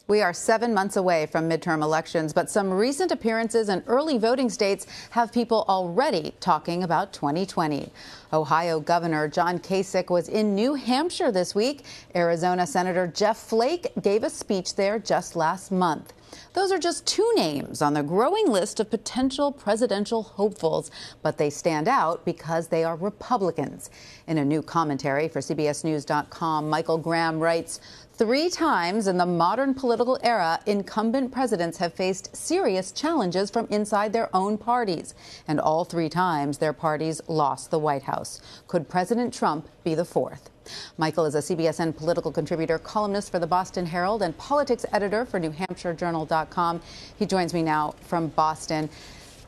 We are 7 months away from midterm elections, but some recent appearances in early voting states have people already talking about 2020. Ohio Governor John Kasich was in New Hampshire this week. Arizona Senator Jeff Flake gave a speech there just last month. Those are just two names on the growing list of potential presidential hopefuls, but they stand out because they are Republicans. In a new commentary for CBSNews.com, Michael Graham writes, 3 times in the modern political era, incumbent presidents have faced serious challenges from inside their own parties. And all 3 times, their parties lost the White House. Could President Trump be the 4th? Michael is a CBSN political contributor, columnist for the Boston Herald, and politics editor for NewHampshireJournal.com. He joins me now from Boston.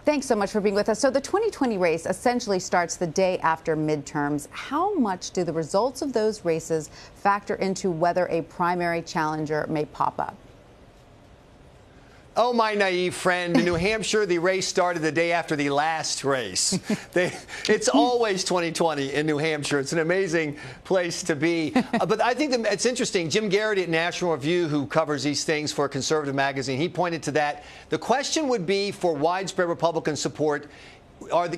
Thanks so much for being with us. So the 2020 race essentially starts the day after midterms. How much do the results of those races factor into whether a primary challenger may pop up? Oh, my naive friend. In New Hampshire, the race started the day after the last race. It's always 2020 in New Hampshire. It's an amazing place to be. But I think it's interesting. Jim Garrity at National Review, who covers these things for a conservative magazine, he pointed to that. The question would be for widespread Republican support.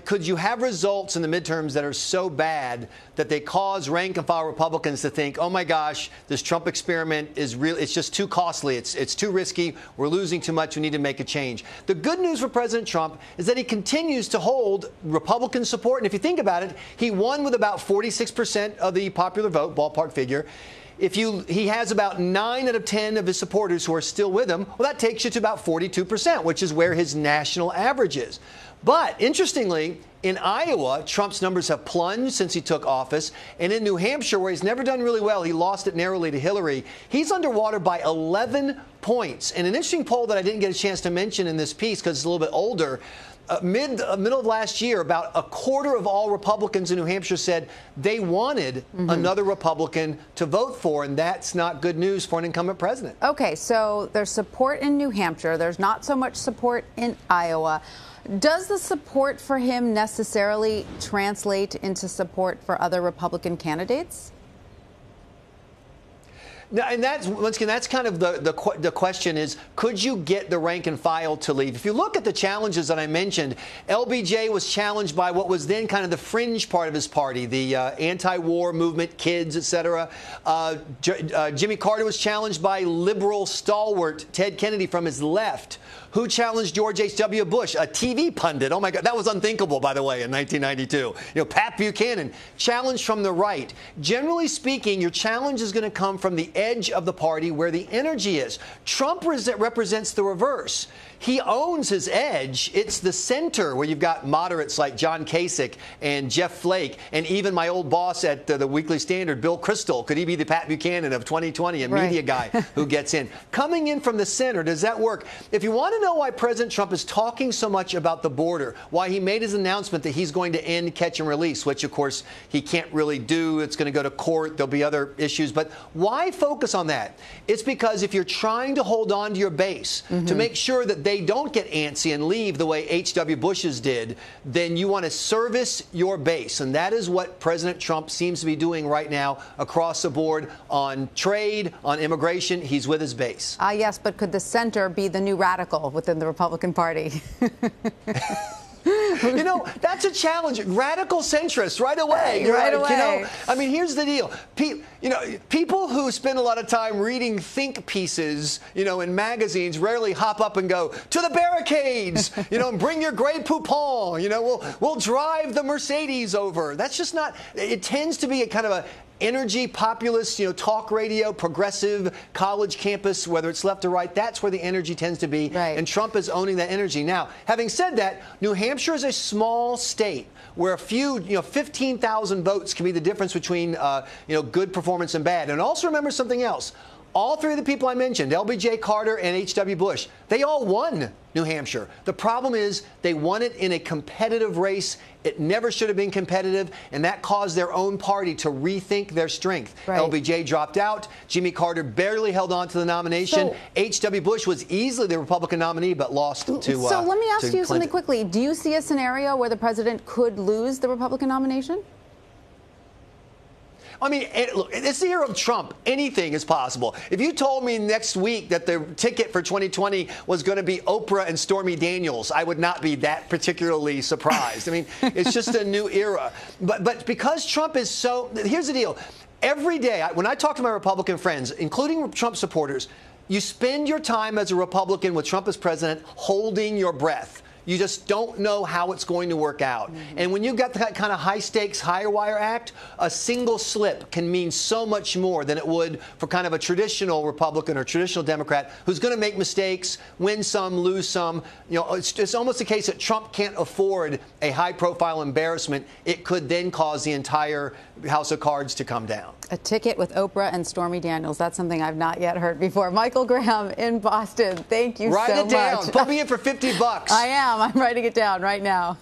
Could you have results in the midterms that are so bad that they cause rank and file Republicans to think, oh, my gosh, this Trump experiment is real. It's just too costly. It's too risky. We're losing too much. We need to make a change. The good news for President Trump is that he continues to hold Republican support. And if you think about it, he won with about 46% of the popular vote, ballpark figure. He has about 9 out of 10 of his supporters who are still with him. Well, that takes you to about 42%, which is where his national average is. But interestingly, in Iowa, Trump's numbers have plunged since he took office. And in New Hampshire, where he's never done really well, he lost it narrowly to Hillary. He's underwater by 11 points. And an interesting poll that I didn't get a chance to mention in this piece because it's a little bit older, middle of last year, about a quarter of all Republicans in New Hampshire said they wanted another Republican to vote for, and that's not good news for an incumbent president. Okay, so there's support in New Hampshire. There's not so much support in Iowa. Does the support for him necessarily translate into support for other Republican candidates? No, and that's, once again, that's kind of the question is, could you get the rank and file to leave? If you look at the challenges that I mentioned, LBJ was challenged by what was then kind of the fringe part of his party, the anti-war movement, kids, et cetera. Jimmy Carter was challenged by liberal stalwart Ted Kennedy from his left. Who challenged George H.W. Bush, a TV pundit? Oh, my God, that was unthinkable, by the way, in 1992. You know, Pat Buchanan, challenged from the right. Generally speaking, your challenge is going to come from the edge of the party where the energy is. Trump represents the reverse. He owns his edge. It's the center where you've got moderates like John Kasich and Jeff Flake and even my old boss at the Weekly Standard, Bill Kristol. Could he be the Pat Buchanan of 2020, a media guy who gets in? Coming in from the center, does that work? If you want to know why President Trump is talking so much about the border, why he made his announcement that he's going to end catch and release, which, of course, he can't really do. It's going to go to court. There'll be other issues. But why focus on that? It's because if you're trying to hold on to your base to make sure that they don't get antsy and leave the way H.W. Bush's did, then you want to service your base. And that is what President Trump seems to be doing right now across the board on trade, on immigration. He's with his base. Yes, but could the center be the new radical within the Republican Party? You know, that's a challenge. Radical centrists right away. Right away. You know, I mean, here's the deal. People who spend a lot of time reading think pieces, you know, in magazines rarely hop up and go, to the barricades, you know, and bring your Grey Poupon. You know, we'll drive the Mercedes over. That's just not, it tends to be a kind of a energy, populist, you know, talk radio, progressive, college campus, whether it's left or right, that's where the energy tends to be. Right. And Trump is owning that energy. Now, having said that, New Hampshire is a small state where a few, 15,000 votes can be the difference between, good performance and bad. And also remember something else. All 3 of the people I mentioned, LBJ, Carter, and H.W. Bush, they all won New Hampshire. The problem is they won it in a competitive race. It never should have been competitive, and that caused their own party to rethink their strength. Right. LBJ dropped out. Jimmy Carter barely held on to the nomination. H.W. Bush was easily the Republican nominee, but lost to So let me ask you something Clinton. quickly. Do you see a scenario where the president could lose the Republican nomination? I mean, look, it's the year of Trump. Anything is possible. If you told me next week that the ticket for 2020 was going to be Oprah and Stormy Daniels, I would not be that particularly surprised. I mean, it's just a new era. But because Trump is so, here's the deal. Every day, when I talk to my Republican friends, including Trump supporters, you spend your time as a Republican with Trump as president holding your breath. You just don't know how it's going to work out. And when you've got that kind of high-stakes, higher-wire act, a single slip can mean so much more than it would for kind of a traditional Republican or traditional Democrat who's going to make mistakes, win some, lose some. You know, it's almost the case that Trump can't afford a high-profile embarrassment. It could then cause the entire house of cards to come down. A ticket with Oprah and Stormy Daniels. That's something I've not yet heard before. Michael Graham in Boston. Thank you so much. Write it down. Put me in for $50. I am. I'm writing it down right now.